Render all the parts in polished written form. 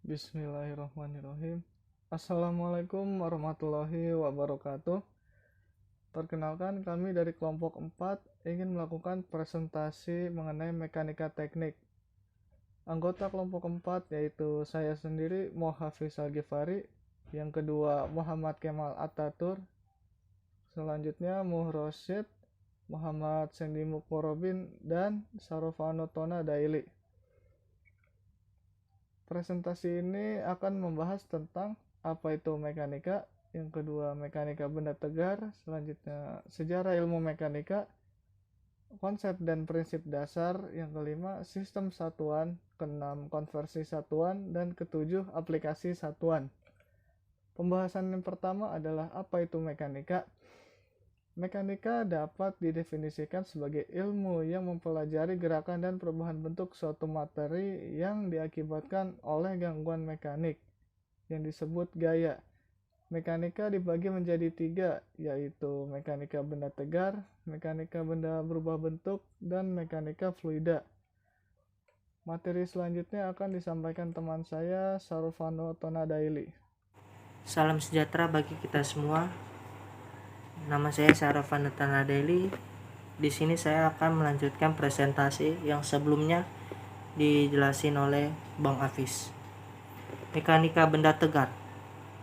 Bismillahirrahmanirrahim. Assalamualaikum warahmatullahi wabarakatuh. Perkenalkan, kami dari kelompok 4 ingin melakukan presentasi mengenai mekanika teknik. Anggota kelompok 4 yaitu saya sendiri, Mohafiz Al-Ghifari, yang kedua Muhammad Kemal Atatur, selanjutnya Muhrosyid, Muhammad Sendi Mukporobin, dan Sarofano Tona Daili. Presentasi ini akan membahas tentang apa itu mekanika, yang kedua mekanika benda tegar, selanjutnya sejarah ilmu mekanika, konsep dan prinsip dasar, yang kelima sistem satuan, keenam konversi satuan, dan ketujuh aplikasi satuan. Pembahasan yang pertama adalah apa itu mekanika. Mekanika dapat didefinisikan sebagai ilmu yang mempelajari gerakan dan perubahan bentuk suatu materi yang diakibatkan oleh gangguan mekanik, yang disebut gaya. Mekanika dibagi menjadi 3, yaitu mekanika benda tegar, mekanika benda berubah bentuk, dan mekanika fluida. Materi selanjutnya akan disampaikan teman saya, Sarofano Tonadaili. Salam sejahtera bagi kita semua. Nama saya Sarofano Tonadaili. Di sini saya akan melanjutkan presentasi yang sebelumnya dijelasin oleh Bang Afis. Mekanika benda tegar,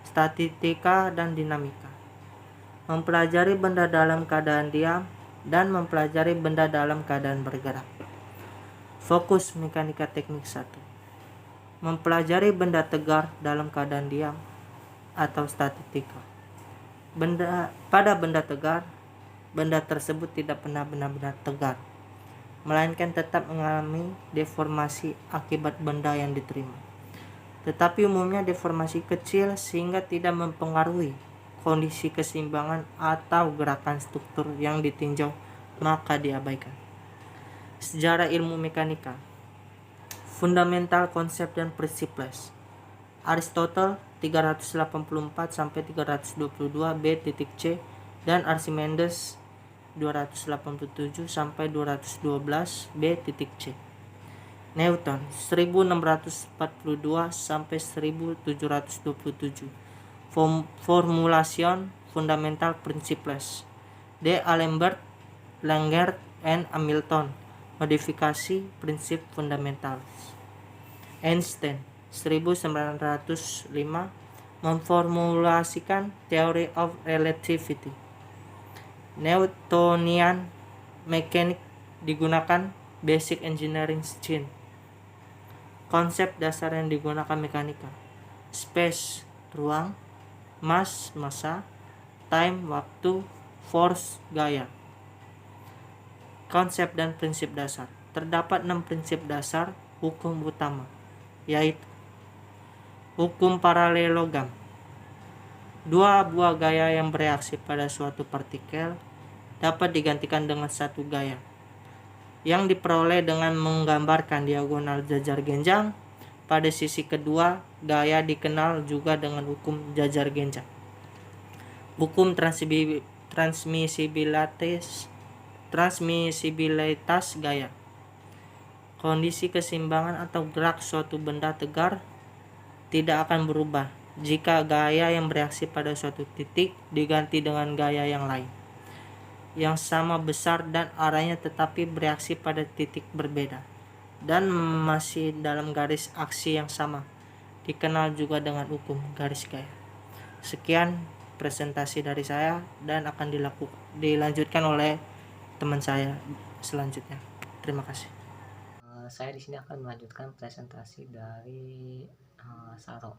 statistika dan dinamika. Mempelajari benda dalam keadaan diam dan mempelajari benda dalam keadaan bergerak. Fokus mekanika teknik 1. Mempelajari benda tegar dalam keadaan diam atau statistika. Pada benda tegar, benda tersebut tidak pernah benar-benar tegar, melainkan tetap mengalami deformasi akibat benda yang diterima. Tetapi umumnya deformasi kecil sehingga tidak mempengaruhi kondisi keseimbangan atau gerakan struktur yang ditinjau, maka diabaikan. Sejarah ilmu mekanika. Fundamental konsep dan prinsip les. Aristotle 384 sampai 322 B.C dan Archimedes 287 sampai 212 B.C. Newton 1642 sampai 1727. Formulation fundamental principles. D'Alembert, Langert, and Hamilton. Modifikasi prinsip fundamentalis. Einstein 1905 memformulasikan Theory of Relativity. Newtonian Mechanics digunakan Basic Engineering Science. Konsep dasar yang digunakan mekanika: space, ruang; mass, massa; time, waktu; force, gaya. Konsep dan prinsip dasar. Terdapat 6 prinsip dasar hukum utama, yaitu hukum paralelogam. 2 buah gaya yang bereaksi pada suatu partikel dapat digantikan dengan satu gaya, yang diperoleh dengan menggambarkan diagonal jajar genjang. Pada sisi kedua, gaya dikenal juga dengan hukum jajar genjang. Hukum transmisibilitas gaya. Kondisi keseimbangan atau gerak suatu benda tegar tidak akan berubah jika gaya yang bereaksi pada suatu titik diganti dengan gaya yang lain, yang sama besar dan arahnya tetapi bereaksi pada titik berbeda dan masih dalam garis aksi yang sama, dikenal juga dengan hukum garis gaya. Sekian presentasi dari saya dan akan dilanjutkan oleh teman saya selanjutnya. Terima kasih. Saya di sini akan melanjutkan presentasi dari Saro.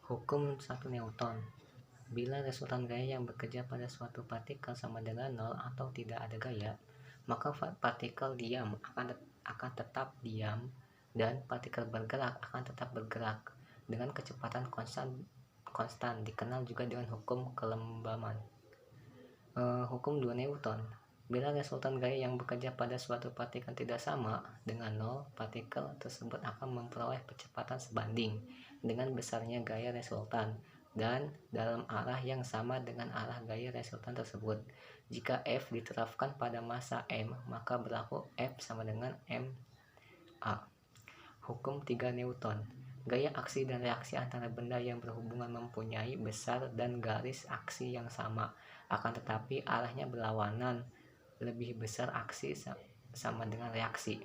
Hukum 1 Newton. Bila resultan gaya yang bekerja pada suatu partikel sama dengan 0 atau tidak ada gaya, maka partikel diam akan tetap diam dan partikel bergerak akan tetap bergerak dengan kecepatan konstan, dikenal juga dengan hukum kelembaman. Hukum 2 Newton. Bila resultan gaya yang bekerja pada suatu partikel tidak sama dengan 0, partikel tersebut akan memperoleh kecepatan sebanding dengan besarnya gaya resultan dan dalam arah yang sama dengan arah gaya resultan tersebut. Jika F diterapkan pada massa M, maka berlaku F sama dengan ma. Hukum 3 Newton. Gaya aksi dan reaksi antara benda yang berhubungan mempunyai besar dan garis aksi yang sama, akan tetapi arahnya berlawanan. Lebih besar aksi sama dengan reaksi.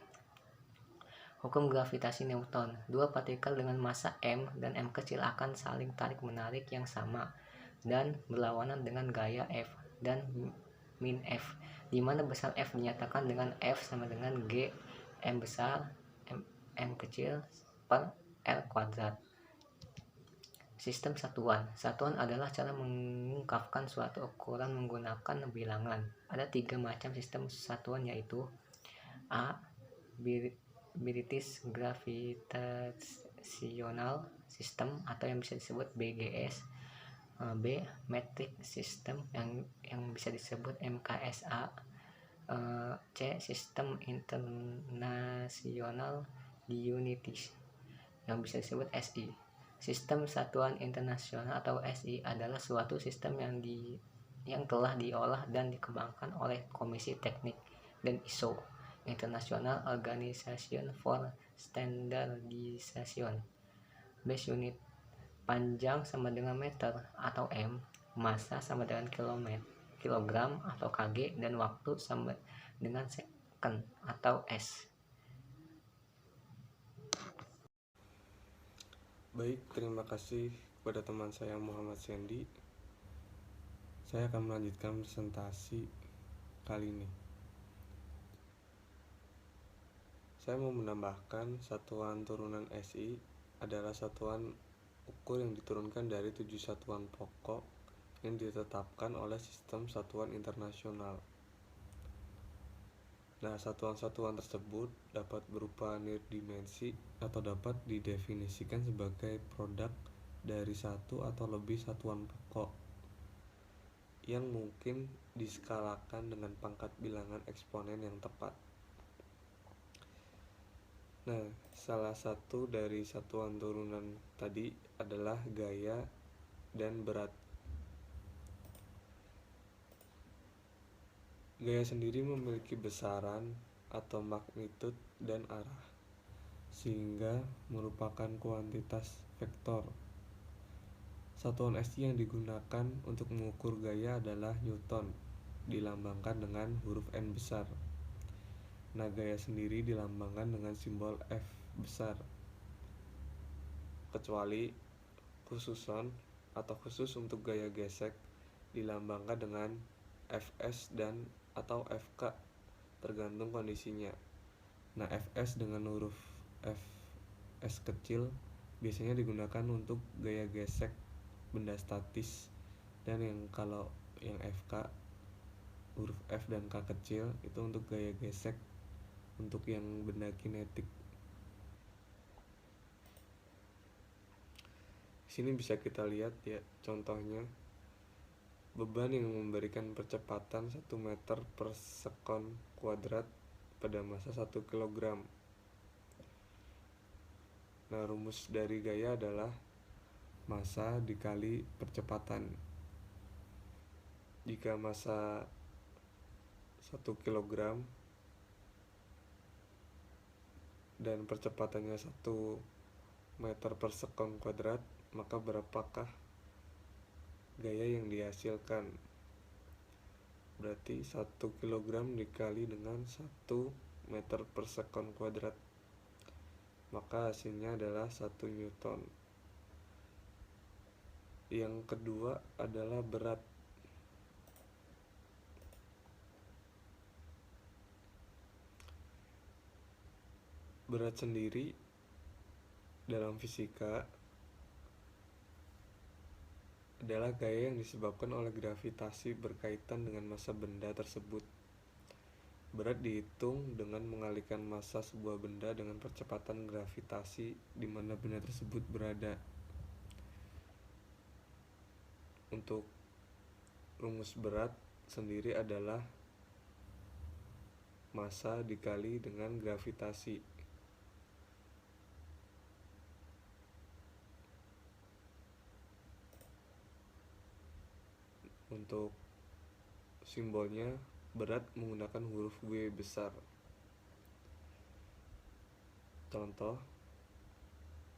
Hukum gravitasi Newton. Dua partikel dengan massa m dan m kecil akan saling tarik-menarik yang sama dan berlawanan dengan gaya F dan min F, di mana besar F dinyatakan dengan F sama dengan G m besar m kecil per L kuadrat. Sistem satuan. Satuan adalah cara mengungkapkan suatu ukuran menggunakan bilangan. Ada 3 macam sistem satuan, yaitu A. British Gravitational System atau yang bisa disebut BGS. B. Metric System yang bisa disebut MKSA. C. Sistem International Unities yang bisa disebut SI. Sistem Satuan Internasional atau SI adalah suatu sistem yang telah diolah dan dikembangkan oleh Komisi Teknik dan ISO, International Organization for Standardization. Base unit. Panjang sama dengan meter atau m, massa sama dengan kilogram atau kg, dan waktu sama dengan second atau s. Baik, terima kasih kepada teman saya Muhammad Sandy. Saya akan melanjutkan presentasi kali ini. Saya mau menambahkan satuan turunan SI adalah satuan ukur yang diturunkan dari 7 satuan pokok yang ditetapkan oleh sistem satuan internasional. Nah, satuan-satuan tersebut dapat berupa nilai dimensi atau dapat didefinisikan sebagai produk dari satu atau lebih satuan pokok yang mungkin diskalakan dengan pangkat bilangan eksponen yang tepat. Nah, salah satu dari satuan turunan tadi adalah gaya dan berat. Gaya sendiri memiliki besaran atau magnitud dan arah, sehingga merupakan kuantitas vektor. Satuan SI yang digunakan untuk mengukur gaya adalah Newton, dilambangkan dengan huruf N besar. Nah, gaya sendiri dilambangkan dengan simbol F besar, kecuali khususon atau khusus untuk gaya gesek dilambangkan dengan Fs dan atau Fk, tergantung kondisinya. Nah, Fs dengan huruf Fs kecil biasanya digunakan untuk gaya gesek benda statis, dan kalau yang Fk huruf F dan K kecil itu untuk gaya gesek untuk yang benda kinetik. Sini bisa kita lihat ya contohnya, beban yang memberikan percepatan 1 meter per sekon kuadrat pada massa 1 kg. Nah, rumus dari gaya adalah massa dikali percepatan. Jika massa 1 kg dan percepatannya 1 meter per sekon kuadrat, maka berapakah gaya yang dihasilkan? Berarti 1 kg dikali dengan 1 meter per sekon kuadrat, maka hasilnya adalah 1 Newton. Yang kedua adalah berat. Berat sendiri dalam fisika adalah gaya yang disebabkan oleh gravitasi berkaitan dengan massa benda tersebut. Berat dihitung dengan mengalihkan massa sebuah benda dengan percepatan gravitasi di mana benda tersebut berada. Untuk rumus berat sendiri adalah massa dikali dengan gravitasi. Untuk simbolnya berat menggunakan huruf W besar. Contoh,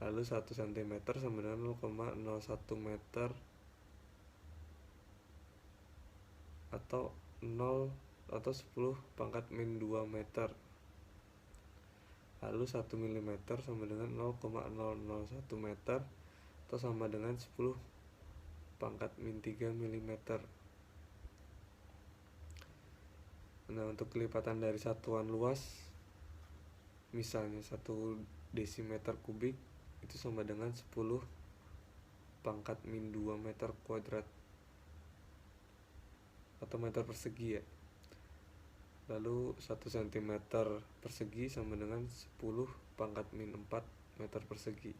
Lalu 1 cm sama dengan 0,01 meter atau 10 pangkat min 2 meter. Lalu 1 mm sama dengan 0,001 meter atau sama dengan 10 pangkat min 3 mm. Nah, untuk kelipatan dari satuan luas, misalnya 1 desimeter kubik itu sama dengan 10 pangkat min 2 meter kuadrat atau meter persegi ya. Lalu 1 cm persegi sama dengan 10 pangkat min 4 meter persegi.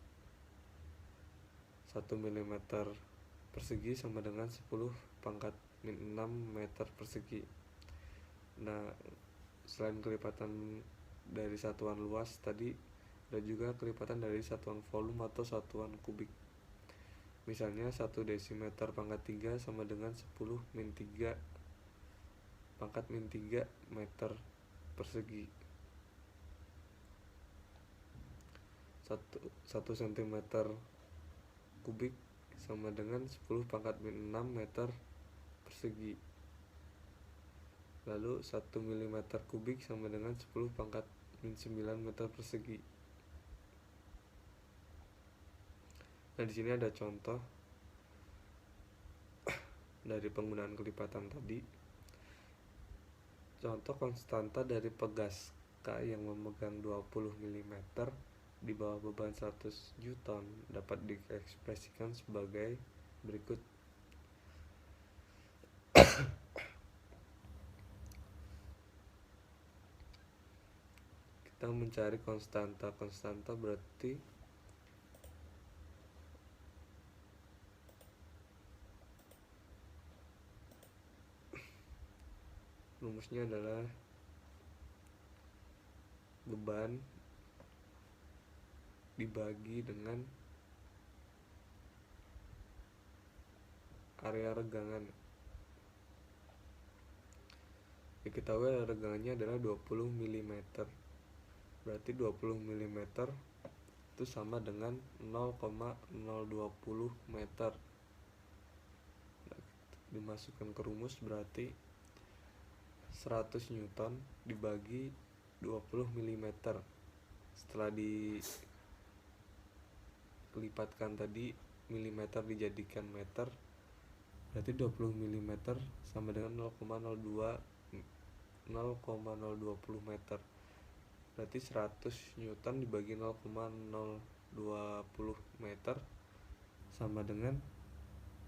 1 mm persegi sama dengan 10 pangkat min 6 meter persegi. Nah, selain kelipatan dari satuan luas tadi, ada juga kelipatan dari satuan volume atau satuan kubik. Misalnya 1 desimeter pangkat 3 sama dengan 10 min 3 pangkat min 3 meter persegi. 1 cm kubik sama dengan 10 pangkat min 6 meter persegi. Lalu 1 mm kubik sama dengan 10 pangkat min 9 meter persegi. Nah, di sini ada contoh dari penggunaan kelipatan tadi. Contoh konstanta dari pegas K yang memegang 20 mm di bawah beban 100 Newton dapat diekspresikan sebagai berikut. Kita mencari konstanta. Konstanta berarti rumusnya adalah beban dibagi dengan area regangan. Diketahui area regangannya adalah 20 mm. Berarti 20 mm itu sama dengan 0,020 meter. Dimasukkan ke rumus berarti 100 Newton dibagi 20 mm. Setelah dilipatkan tadi milimeter dijadikan meter, berarti 20 mm sama dengan 0,020 meter. Berarti 100 Newton dibagi 0,020 meter sama dengan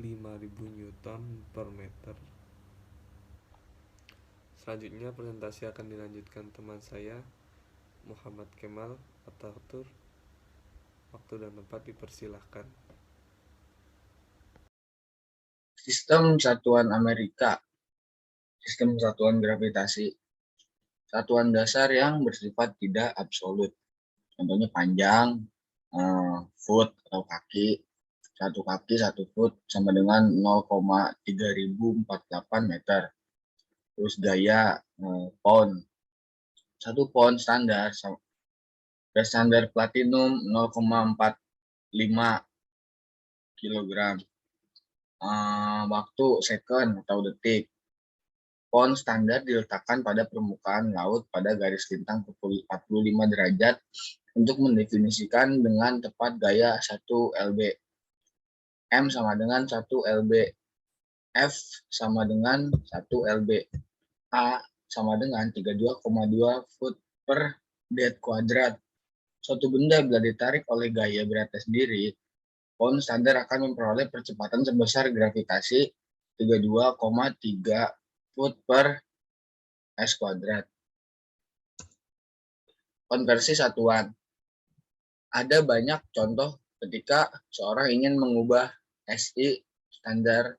5000 Newton per meter. Selanjutnya presentasi akan dilanjutkan teman saya Muhammad Kemal Atatürk. Waktu dan tempat dipersilahkan. Sistem satuan Amerika. Sistem satuan gravitasi. Satuan dasar yang bersifat tidak absolut. Contohnya panjang, foot atau kaki. Satu kaki 1 foot sama dengan 0,3048 meter. Terus gaya pound. 1 pound standar platinum 0,45 kilogram. Waktu second atau detik. Pound standar diletakkan pada permukaan laut pada garis lintang 45 derajat untuk mendefinisikan dengan tepat gaya 1 lb. M sama dengan 1 lb. F sama dengan 1 lb. A sama dengan 32,2 foot per dead kuadrat. Suatu benda bila ditarik oleh gaya beratnya sendiri, pound standar akan memperoleh percepatan sebesar gravitasi 32,3 foot per s kuadrat. Konversi satuan. Ada banyak contoh ketika seorang ingin mengubah SI standar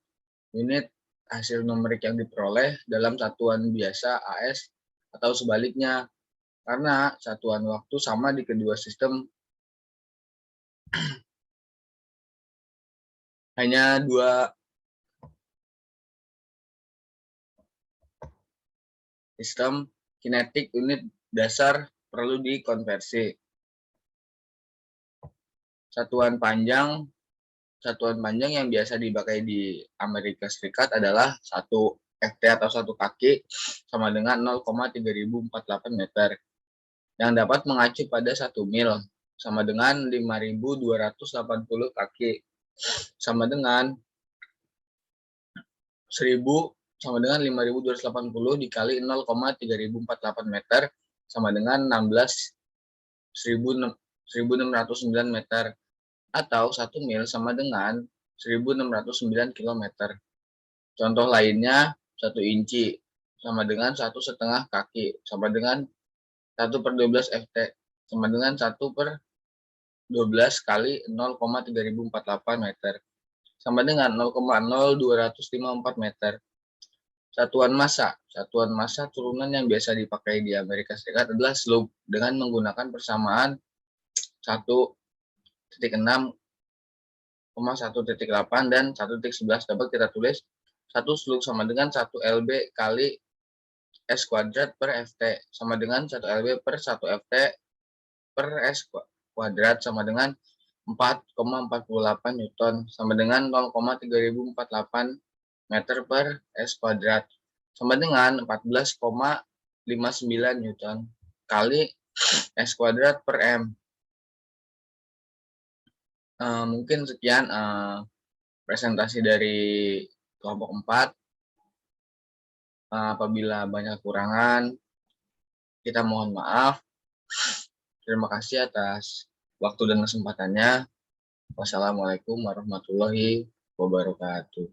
unit hasil numerik yang diperoleh dalam satuan biasa AS atau sebaliknya, karena satuan waktu sama di kedua sistem hanya dua sistem kinetik unit dasar perlu dikonversi. Satuan panjang yang biasa dipakai di Amerika Serikat adalah 1 FT atau 1 kaki sama dengan 0,3048 meter yang dapat mengacu pada 1 mil sama dengan 5.280 kaki sama dengan 1000 sama dengan 5.280 dikali 0,3048 meter sama dengan 16.609 meter atau 1 mil sama dengan 1.609 km. Contoh lainnya, 1 inci sama dengan 1,5 kaki sama dengan 1/12 FT sama dengan 1/12 kali 0,3048 meter sama dengan 0,0254 meter. Satuan massa turunan yang biasa dipakai di Amerika Serikat adalah slope dengan menggunakan persamaan 1,6,1.8 dan 1.11 dapat kita tulis 1 slope sama dengan 1 lb kali s kuadrat per ft sama dengan 1 lb per 1 ft per s kuadrat sama dengan 4,48 Newton sama dengan 0,3048 meter per s kuadrat sama dengan 14,59 Newton kali s kuadrat per m. Mungkin sekian presentasi dari kelompok 4. Apabila banyak kekurangan, kita mohon maaf. Terima kasih atas waktu dan kesempatannya. Wassalamualaikum warahmatullahi wabarakatuh.